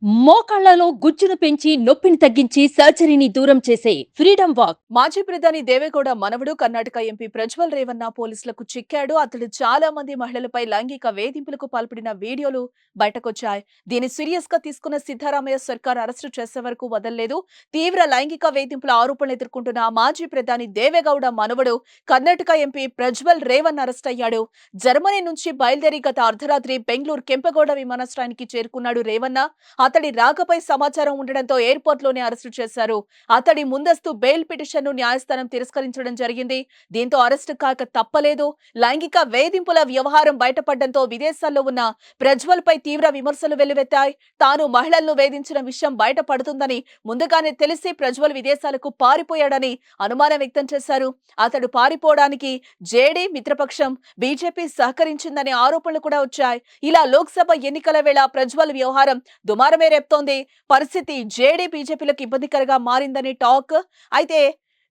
మోకాళ్లలో గుజ్జును పెంచి నొప్పిని తగ్గించి సర్జరీని దూరం చేసే ఫ్రీడమ్ వాక్. మాజీ ప్రధాని దేవేగౌడ మనవడు కర్ణాటక ఎంపీ ప్రజ్వల్ రేవన్న పోలీసులకు చిక్కాడు. అతడు చాలా మంది మహిళలపై లైంగిక వేధింపులకు పాల్పడిన వీడియోలు బయటకొచ్చాయి. దీన్ని సీరియస్ గా తీసుకున్న సిద్ధరామయ్య సర్కార్ అరెస్టు చేసే వరకు వదలలేదు. తీవ్ర లైంగిక వేధింపుల ఆరోపణలు ఎదుర్కొంటున్న మాజీ ప్రధాని దేవేగౌడ మనవడు కర్ణాటక ఎంపీ ప్రజ్వల్ రేవన్ అరెస్ట్ అయ్యాడు. జర్మనీ నుంచి బయలుదేరి గత అర్ధరాత్రి బెంగళూరు కెంపగౌడ విమానాశ్రయానికి చేరుకున్నాడు రేవన్న. అతడి రాకపై సమాచారం ఉండడంతో ఎయిర్పోర్ట్ లోనే అరెస్టు చేశారు. అతడి ముందస్తు బెయిల్ పిటిషన్ ను న్యాయస్థానం తిరస్కరించడం జరిగింది. దీంతో అరెస్టు కాక తప్పలేదు. లైంగిక వేధింపుల వ్యవహారం బయటపడడంతో విదేశాల్లో ఉన్న ప్రజ్వల్ పై తీవ్ర విమర్శలు వెల్లువెత్తాయి. తాను మహిళలను వేధించిన విషయం బయటపడుతుందని ముందుగానే తెలిసి ప్రజ్వల్ విదేశాలకు పారిపోయాడని అనుమానం వ్యక్తం చేశారు. అతడు పారిపోవడానికి జేడీ మిత్రపక్షం బీజేపీ సహకరించిందనే ఆరోపణలు కూడా వచ్చాయి. ఇలా లోక్సభ ఎన్నికల వేళ ప్రజ్వల్ వ్యవహారం దుమారమే రేపుతోంది. పరిస్థితి జేడీ బీజేపీలకు ఇబ్బందికరంగా మారిందని టాక్. అయితే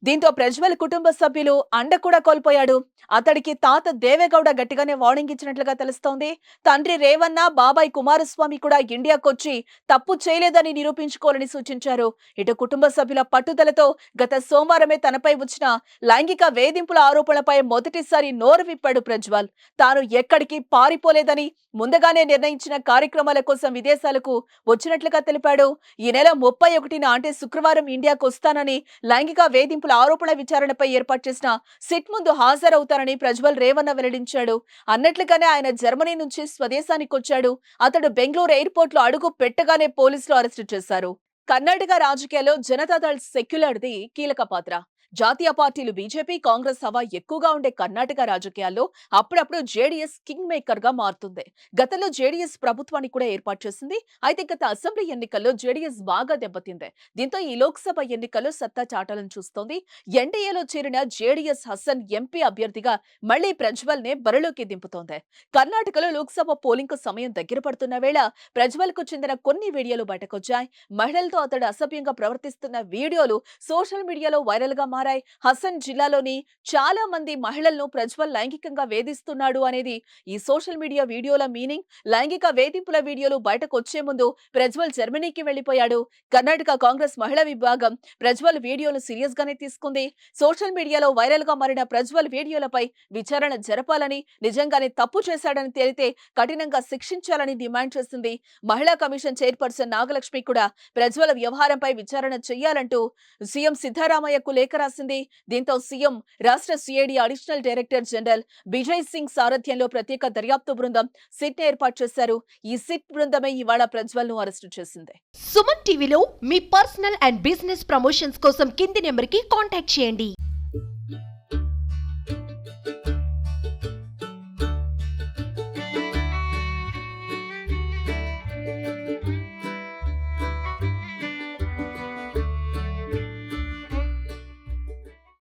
దీంతో ప్రజ్వల్ కుటుంబ సభ్యులు అండ కూడా కోల్పోయాడు. అతడికి తాత దేవేగౌడ గట్టిగానే వార్నింగ్ ఇచ్చినట్లుగా తెలుస్తోంది. తండ్రి రేవన్న, బాబాయ్ కుమారస్వామి కూడా ఇండియాకొచ్చి తప్పు చేయలేదని నిరూపించుకోవాలని సూచించారు. ఇటు కుటుంబ సభ్యుల పట్టుదలతో గత సోమవారమే తనపై వచ్చిన లైంగిక వేధింపుల ఆరోపణలపై మొదటిసారి నోరు విప్పాడు ప్రజ్వల్. తాను ఎక్కడికి పారిపోలేదని, ముందుగానే నిర్ణయించిన కార్యక్రమాల కోసం విదేశాలకు వచ్చినట్లుగా తెలిపాడు. ఈ నెల 31న అంటే శుక్రవారం ఇండియాకు వస్తానని, లైంగిక వేధింపుల ఆరోపణ విచారణపై ఏర్పాటు చేసిన సిట్ ముందు హాజరవుతారని ప్రజ్వల్ రేవన్న వెల్లడించాడు. అన్నట్లుగానే ఆయన జర్మనీ నుంచి స్వదేశానికొచ్చాడు. అతడు బెంగళూరు ఎయిర్పోర్ట్ లో అడుగు పెట్టగానే పోలీసులు అరెస్టు చేశారు. కర్ణాటక రాజకీయాల్లో జనతాదళ్ సెక్యులర్ది కీలక పాత్ర. జాతీయ పార్టీలు బీజేపీ, కాంగ్రెస్ హవా ఎక్కువగా ఉండే కర్ణాటక రాజకీయాల్లో అప్పుడప్పుడు జేడీఎస్ కింగ్ మేకర్ గా మారుతుంది. గతంలో జేడీఎస్ ప్రభుత్వాన్ని కూడా ఏర్పాటు చేసింది. అయితే గత అసెంబ్లీ ఎన్నికల్లో జేడీఎస్ బాగా దెబ్బతింది. దీంతో ఈ లోక్సభ ఎన్నికల్లో సత్తా చాటాలని చూస్తోంది. ఎన్డీఏలో చేరిన జేడీఎస్ హసన్ ఎంపీ అభ్యర్థిగా మళ్లీ ప్రజ్వల్ నే బరిలోకి దింపుతోంది. కర్ణాటకలో లోక్సభ పోలింగ్ కు సమయం దగ్గర పడుతున్న వేళ ప్రజ్వల్ కు చెందిన కొన్ని వీడియోలు బయటకొచ్చాయి. మహిళలతో అతడు అసభ్యంగా ప్రవర్తిస్తున్న వీడియోలు సోషల్ మీడియాలో వైరల్ గా మారాయి. హసన్ జిల్లాలోని చాలా మంది మహిళలను ప్రజ్వల్ లైంగికంగా వేధిస్తున్నాడు అనేది ఈ సోషల్ మీడియా వీడియోల మీనింగ్. లైంగిక వేధింపుల వీడియోలు బయటకు వచ్చే ముందు ప్రజ్వల్ జర్మనీకి వెళ్లిపోయాడు. కర్ణాటక కాంగ్రెస్ మహిళా విభాగం ప్రజ్వల్ వీడియోను సీరియస్ గానే తీసుకుంది. సోషల్ మీడియాలో వైరల్ గా మారిన ప్రజ్వల్ వీడియోలపై విచారణ జరపాలని, నిజంగానే తప్పు చేశాడని తేలితే కఠినంగా శిక్షించాలని డిమాండ్ చేసింది. మహిళా కమిషన్ చైర్పర్సన్ నాగలక్ష్మి కూడా ప్రజ్వల్ వ్యవహారంపై విచారణ చేయాలంటూ సీఎం సిద్ధరామయ్యకు లేఖ రాసింది. దీంతో సీఎం, రాష్ట్ర CID additional director general Vijay Singh సారథ్యంలో ప్రత్యేక దర్యాప్తు బృందం సిట్ ఏర్పాటు చేశారు. ఈ సిట్ బృందమే ఇవాళ ప్రజ్వల్ ను అరెస్టు చేసింది. సుమన్ టీవీలో మీ పర్సనల్ అండ్ బిజినెస్ ప్రమోషన్స్ కోసం కింది నెంబర్ కి కాంటాక్ట్ చేయండి.